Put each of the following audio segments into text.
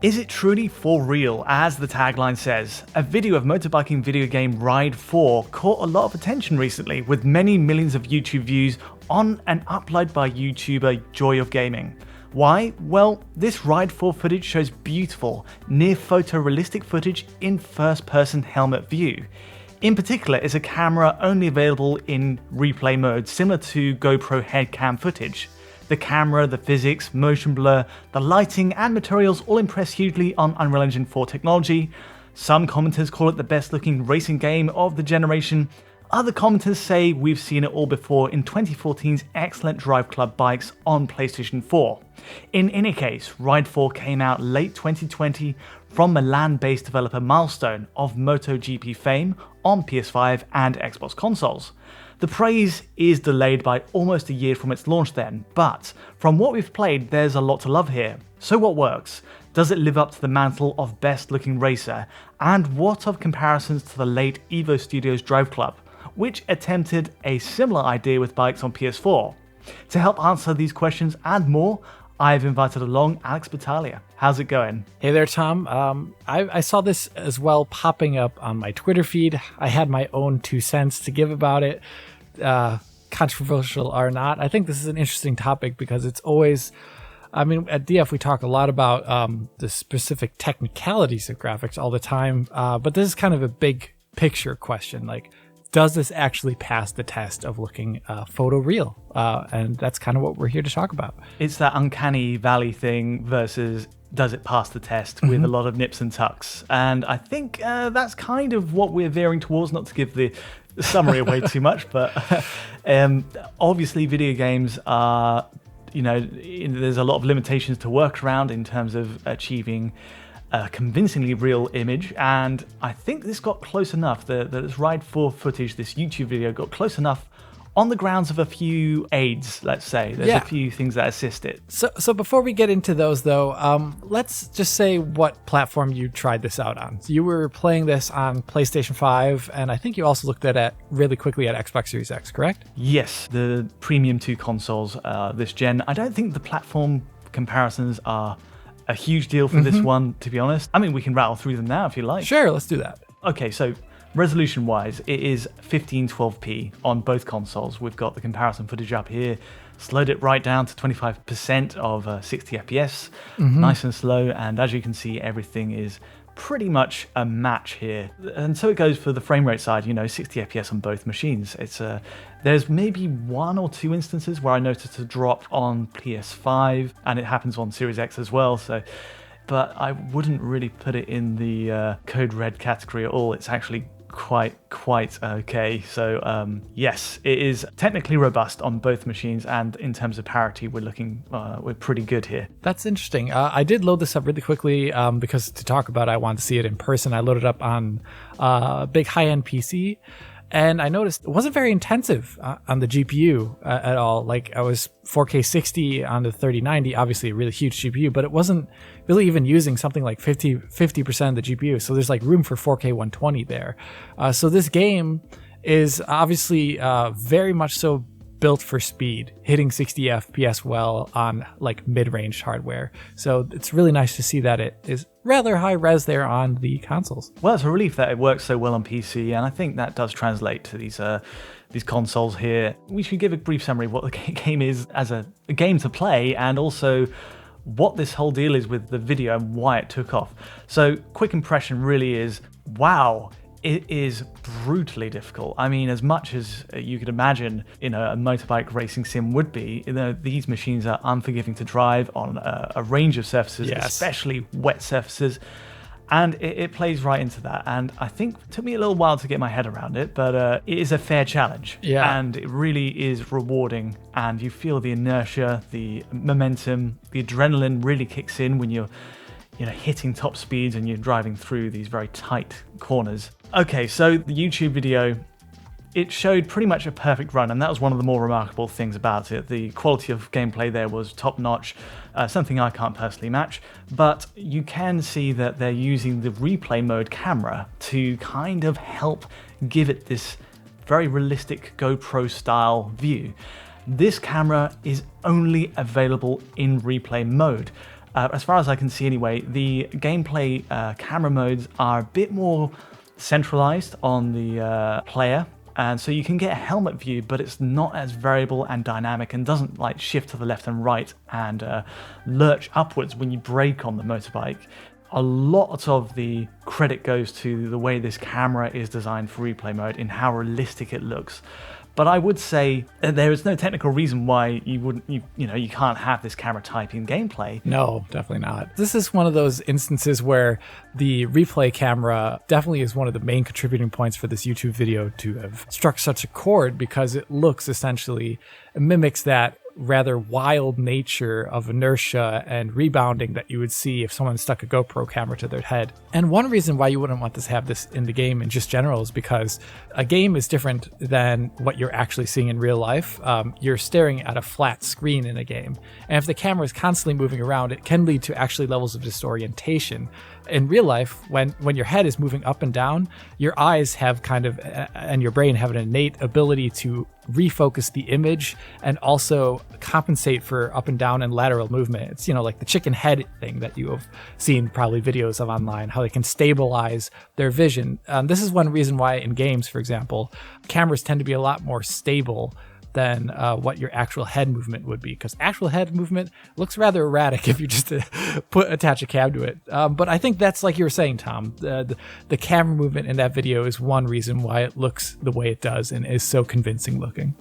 Is it truly for real, as the tagline says? A video of motorbiking video game Ride 4 caught a lot of attention recently, with many millions of YouTube views on an upload by YouTuber Joy of Gaming. Why? Well, this Ride 4 footage shows beautiful, near photorealistic footage in first-person helmet view. In particular, it's a camera only available in replay mode, similar to GoPro headcam footage. The camera, the physics, motion blur, the lighting and materials all impress hugely on Unreal Engine 4 technology. Some commenters call it the best looking racing game of the generation. Other commenters say we've seen it all before in 2014's excellent DriveClub Bikes on PlayStation 4. In any case, Ride 4 came out late 2020 from Milan-based developer Milestone of MotoGP fame on PS5 and Xbox consoles. The praise is delayed by almost a year from its launch then, but from what we've played, there's a lot to love here. So what works? Does it live up to the mantle of best looking racer? And what of comparisons to the late Evo Studios DriveClub, which attempted a similar idea with bikes on PS4? To help answer these questions and more, I've invited along Alex Battaglia. How's it going? Hey there, Tom. I saw this as well popping up on my Twitter feed. I had my own 2 cents to give about it. Controversial or not, I think this is an interesting topic because it's always, at DF we talk a lot about the specific technicalities of graphics all the time, but this is kind of a big picture question. Like, does this actually pass the test of looking photoreal? And that's kind of what we're here to talk about. It's that uncanny valley thing versus does it pass the test with a lot of nips and tucks. And I think that's kind of what we're veering towards, not to give the summary away too much, but obviously video games are, there's a lot of limitations to work around in terms of achieving a convincingly real image, and I think this got close enough, this Ride 4 footage, this YouTube video got close enough on the grounds of a few aids, let's say. There's a few things that assist it. So before we get into those though, let's just say what platform you tried this out on. So you were playing this on PlayStation 5, and I think you also looked at it really quickly at Xbox Series X, correct? Yes, the Premium 2 consoles this gen. I don't think the platform comparisons are a huge deal for this one, to be honest. I mean, we can rattle through them now if you like. Sure, let's do that. Okay, so resolution-wise, it is 1512p on both consoles. We've got the comparison footage up here, slowed it right down to 25% of 60 FPS, nice and slow, and as you can see, everything is pretty much a match here. And so it goes for the frame rate side, 60 FPS on both machines. It's there's maybe 1 or 2 instances where I noticed a drop on PS5, and it happens on Series X as well, but I wouldn't really put it in the code red category at all. It's actually quite okay. So yes, it is technically robust on both machines, and in terms of parity, we're pretty good here. That's interesting. I did load this up really quickly because to talk about it, I wanted to see it in person. I loaded up on a big high-end PC, and I noticed it wasn't very intensive on the GPU at all. Like, I was 4K 60 on the 3090, obviously a really huge GPU, but it wasn't really even using something like 50% of the GPU. So there's like room for 4K 120 there. So this game is obviously very much so built for speed, hitting 60 FPS well on like mid-range hardware. So it's really nice to see that it is rather high res there on the consoles. Well, it's a relief that it works so well on PC, and I think that does translate to these consoles here. We should give a brief summary of what the game is as a game to play, and also what this whole deal is with the video and why it took off. So, quick impression really is, wow, it is brutally difficult. I mean, as much as you could imagine, a motorbike racing sim would be, these machines are unforgiving to drive on a range of surfaces, especially wet surfaces. And it plays right into that. And I think it took me a little while to get my head around it, but it is a fair challenge. Yeah. And it really is rewarding. And you feel the inertia, the momentum, the adrenaline really kicks in when you're hitting top speeds and you're driving through these very tight corners. Okay, so the YouTube video, it showed pretty much a perfect run, and that was one of the more remarkable things about it. The quality of gameplay there was top-notch, something I can't personally match, but you can see that they're using the replay mode camera to kind of help give it this very realistic GoPro-style view. This camera is only available in replay mode. as far as I can see anyway, the gameplay camera modes are a bit more centralized on the player. And so you can get a helmet view, but it's not as variable and dynamic and doesn't like shift to the left and right and lurch upwards when you brake on the motorbike. A lot of the credit goes to the way this camera is designed for replay mode and how realistic it looks. But I would say there is no technical reason why you can't have this camera type in gameplay. No, definitely not. This is one of those instances where the replay camera definitely is one of the main contributing points for this YouTube video to have struck such a chord, because it looks essentially, it mimics that rather wild nature of inertia and rebounding that you would see if someone stuck a GoPro camera to their head. And one reason why you wouldn't want to have this in the game in just general is because a game is different than what you're actually seeing in real life. You're staring at a flat screen in a game. And if the camera is constantly moving around, it can lead to actually levels of disorientation. In real life, when your head is moving up and down, your eyes have and your brain have an innate ability to refocus the image and also compensate for up and down and lateral movement. It's, like the chicken head thing that you have seen probably videos of online, how they can stabilize their vision. This is one reason why in games, for example, cameras tend to be a lot more stable than what your actual head movement would be, because actual head movement looks rather erratic if you just attach a cam to it. But I think that's, like you were saying, Tom, the camera movement in that video is one reason why it looks the way it does and is so convincing looking.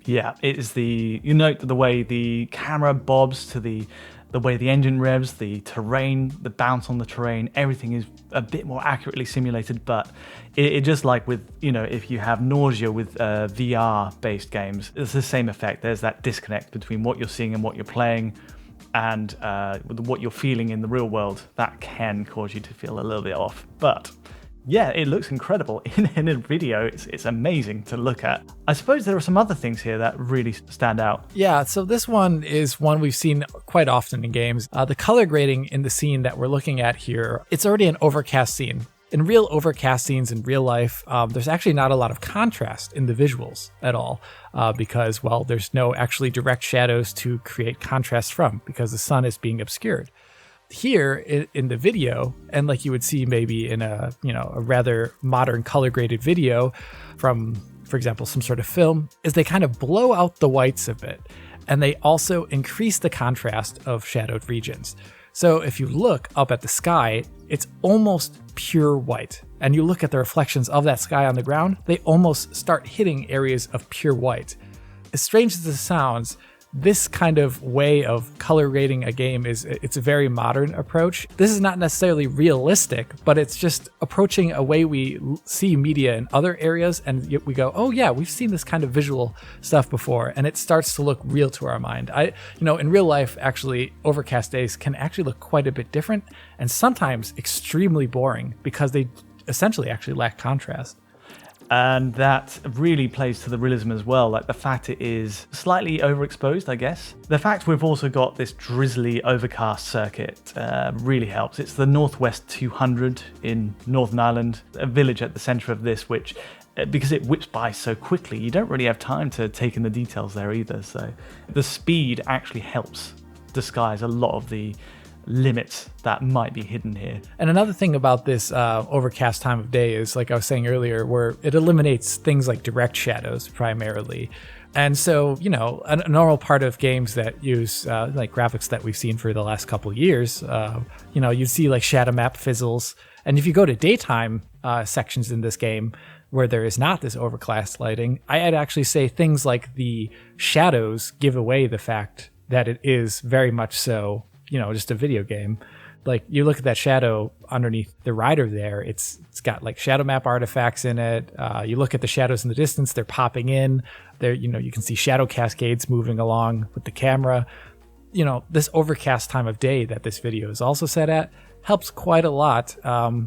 Yeah, it is the way the camera bobs to the way the engine revs, the terrain, the bounce on the terrain, everything is a bit more accurately simulated. But it just like with, if you have nausea with VR-based games, it's the same effect. There's that disconnect between what you're seeing and what you're playing, and what you're feeling in the real world. That can cause you to feel a little bit off. But yeah, it looks incredible. In a video, it's amazing to look at. I suppose there are some other things here that really stand out. Yeah, so this one is one we've seen quite often in games. The color grading in the scene that we're looking at here, it's already an overcast scene. In real overcast scenes in real life, there's actually not a lot of contrast in the visuals at all, because, well, there's no actually direct shadows to create contrast from, because the sun is being obscured. Here in the video, and like you would see maybe in a rather modern color graded video from, for example, some sort of film, is they kind of blow out the whites a bit, and they also increase the contrast of shadowed regions. So if you look up at the sky, it's almost pure white, and you look at the reflections of that sky on the ground, they almost start hitting areas of pure white. As strange as this sounds, this kind of way of color grading a game it's a very modern approach. This is not necessarily realistic, but it's just approaching a way we see media in other areas, and we go, oh yeah, we've seen this kind of visual stuff before, and it starts to look real to our mind. In real life, actually, overcast days can actually look quite a bit different, and sometimes extremely boring, because they essentially actually lack contrast. And that really plays to the realism as well, like the fact it is slightly overexposed, I guess. The fact we've also got this drizzly overcast circuit really helps. It's the Northwest 200 in Northern Ireland, a village at the centre of this, which, because it whips by so quickly, you don't really have time to take in the details there either. So the speed actually helps disguise a lot of the limits that might be hidden here. And another thing about this overcast time of day is, like I was saying earlier, where it eliminates things like direct shadows primarily. And so, a normal part of games that use like graphics that we've seen for the last couple of years, you'd see like shadow map fizzles. And if you go to daytime sections in this game where there is not this overcast lighting, I'd actually say things like the shadows give away the fact that it is very much so just a video game. Like, you look at that shadow underneath the rider there, it's got like shadow map artifacts in it. You look at the shadows in the distance, they're popping in there. You can see shadow cascades moving along with the camera. This overcast time of day that this video is also set at helps quite a lot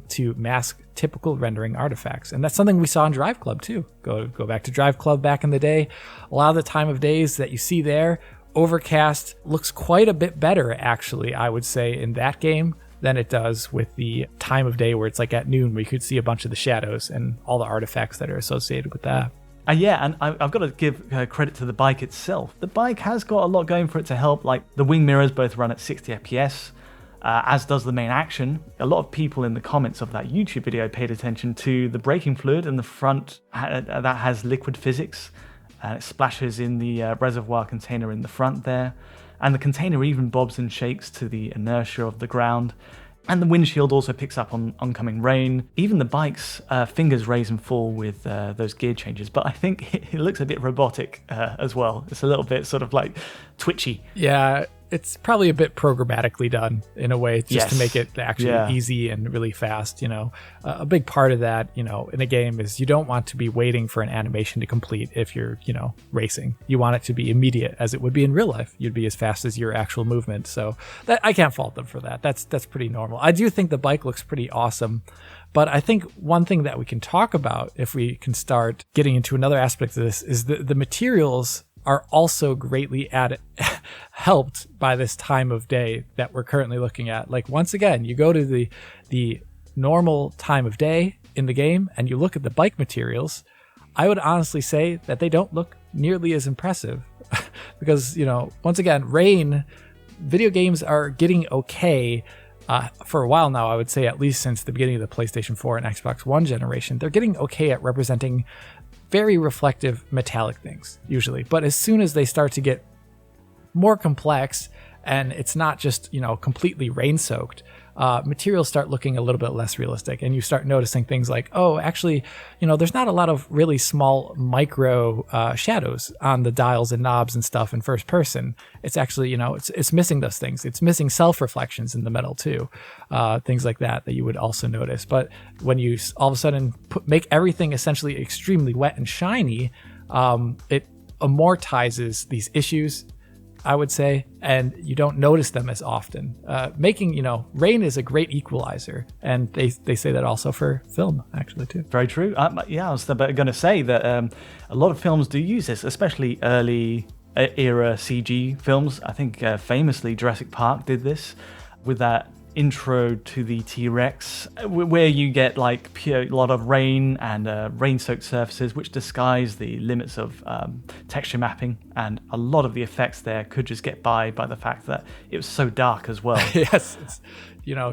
to mask typical rendering artifacts. And that's something we saw in DriveClub too. Go back to DriveClub back in the day. A lot of the time of days that you see there, overcast looks quite a bit better, actually, I would say, in that game than it does with the time of day where it's like at noon, where you could see a bunch of the shadows and all the artifacts that are associated with that. Yeah, and I've got to give credit to the bike itself. The bike has got a lot going for it to help, like the wing mirrors both run at 60 FPS, as does the main action. A lot of people in the comments of that YouTube video paid attention to the braking fluid in the front that has liquid physics, and it splashes in the reservoir container in the front there, and the container even bobs and shakes to the inertia of the ground. And the windshield also picks up on oncoming rain. Even the bike's fingers raise and fall with those gear changes. But I think it looks a bit robotic as well. It's a little bit sort of like twitchy. Yeah, it's probably a bit programmatically done in a way, just to make it actually easy and really fast. A big part of that, in a game is you don't want to be waiting for an animation to complete if you're, racing. You want it to be immediate, as it would be in real life. You'd be as fast as your actual movement. So I can't fault them for that. That's pretty normal. I do think the bike looks pretty awesome. But I think one thing that we can talk about, if we can start getting into another aspect of this, is the materials are also greatly helped by this time of day that we're currently looking at. Like, once again, you go to the normal time of day in the game and you look at the bike materials, I would honestly say that they don't look nearly as impressive because, once again, rain, video games are getting okay for a while now. I would say at least since the beginning of the PlayStation 4 and Xbox One generation, they're getting okay at representing very reflective metallic things usually. But as soon as they start to get more complex and it's not just, completely rain soaked, materials start looking a little bit less realistic, and you start noticing things like, oh, actually, there's not a lot of really small micro shadows on the dials and knobs and stuff in first person. It's actually, it's missing those things. It's missing self-reflections in the metal too, things like that you would also notice. But when you all of a sudden make everything essentially extremely wet and shiny, it amortizes these issues, I would say, and you don't notice them as often. Rain is a great equalizer, and they say that also for film, actually, too. Very true. I was going to say that a lot of films do use this, especially early era CG films. I think famously Jurassic Park did this with that intro to the T-Rex, where you get like a lot of rain and rain-soaked surfaces which disguise the limits of texture mapping, and a lot of the effects there could just get by the fact that it was so dark as well. Yes,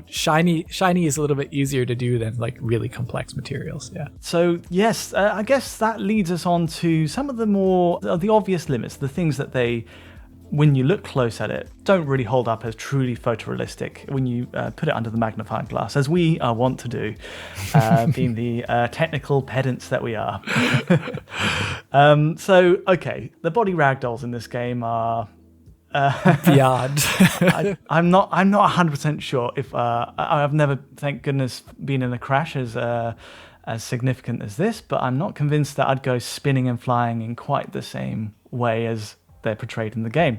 shiny is a little bit easier to do than like really complex materials. Yeah. So yes, I guess that leads us on to some of the obvious limits, the things that they, when you look close at it, don't really hold up as truly photorealistic when you put it under the magnifying glass, as we are wont to do, being the technical pedants that we are. Okay, the body ragdolls in this game are beyond. I'm not 100% sure if I've never, thank goodness, been in a crash as significant as this, but I'm not convinced that I'd go spinning and flying in quite the same way as they're portrayed in the game.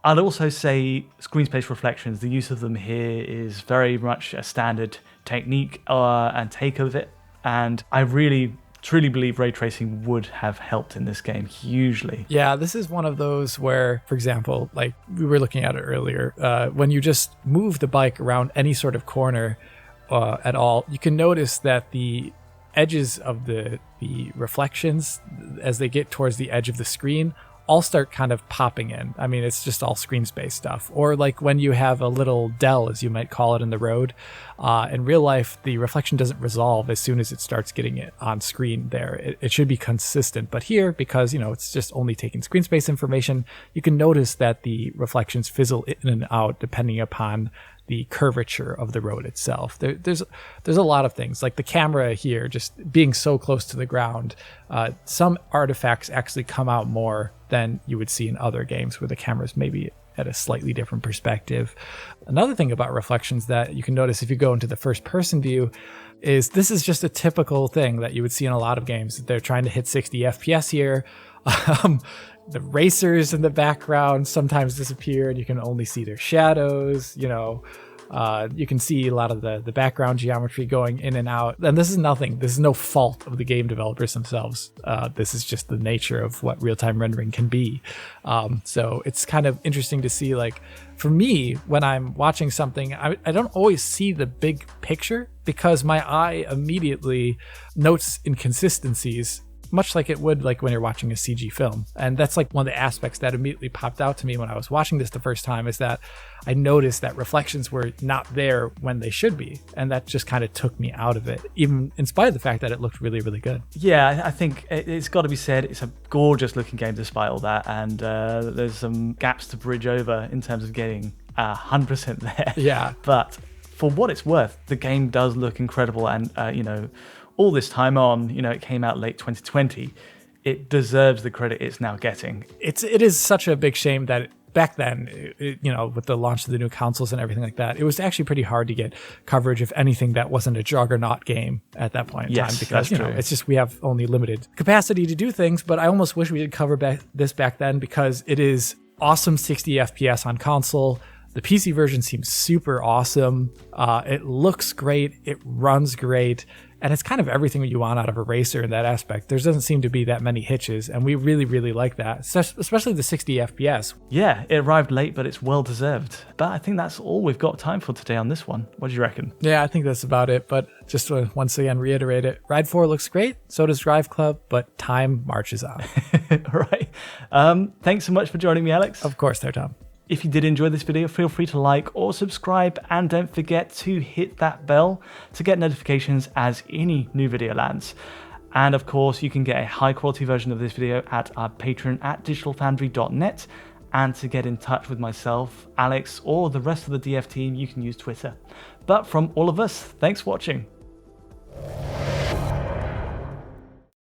I'd also say screen space reflections, the use of them here is very much a standard technique and take of it, and I really truly believe ray tracing would have helped in this game hugely. Yeah, this is one of those where, for example, like we were looking at it earlier, when you just move the bike around any sort of corner at all, you can notice that the edges of the reflections, as they get towards the edge of the screen, all start kind of popping in. I mean, it's just all screen space stuff. Or like when you have a little dell, as you might call it in the road, in real life, the reflection doesn't resolve as soon as it starts getting it on screen there. It should be consistent. But here, because, it's just only taking screen space information, you can notice that the reflections fizzle in and out depending upon the curvature of the road itself. There's a lot of things, like the camera here just being so close to the ground. Some artifacts actually come out more than you would see in other games where the camera's maybe at a slightly different perspective. Another thing about reflections that you can notice if you go into the first person view is this is just a typical thing that you would see in a lot of games. They're trying to hit 60 FPS here. The racers in the background sometimes disappear and you can only see their shadows. You can see a lot of the background geometry going in and out. And this is nothing. This is no fault of the game developers themselves. This is just the nature of what real-time rendering can be. So it's kind of interesting to see, like, for me, when I'm watching something, I don't always see the big picture because my eye immediately notes inconsistencies much like it would like when you're watching a CG film. And that's like one of the aspects that immediately popped out to me when I was watching this the first time, is that I noticed that reflections were not there when they should be. And that just kind of took me out of it, even in spite of the fact that it looked really, really good. Yeah, I think it's got to be said, it's a gorgeous looking game despite all that. And there's some gaps to bridge over in terms of getting 100% there. Yeah. But for what it's worth, the game does look incredible. And, you know, all this time on, you know, it came out late 2020. It deserves the credit it's now getting. It is such a big shame that back then, you know, with the launch of the new consoles and everything like that, it was actually pretty hard to get coverage of anything that wasn't a juggernaut game at that point in time, because you know, it's just we have only limited capacity to do things. But I almost wish we did cover this back then, because it is awesome 60 FPS on console. The PC version seems super awesome. It looks great. It runs great. And it's kind of everything you want out of a racer in that aspect. There doesn't seem to be that many hitches, and we really, really like that, especially the 60 FPS. Yeah, it arrived late, but it's well deserved. But I think that's all we've got time for today on this one. What do you reckon? Yeah, I think that's about it. But just to once again reiterate it, Ride 4 looks great, so does DriveClub, but time marches on. Right. Thanks so much for joining me, Alex. Of course there, Tom. If you did enjoy this video, feel free to like or subscribe, and don't forget to hit that bell to get notifications as any new video lands. And of course, you can get a high quality version of this video at our Patreon at digitalfoundry.net. And to get in touch with myself, Alex, or the rest of the DF team, you can use Twitter. But from all of us, thanks for watching.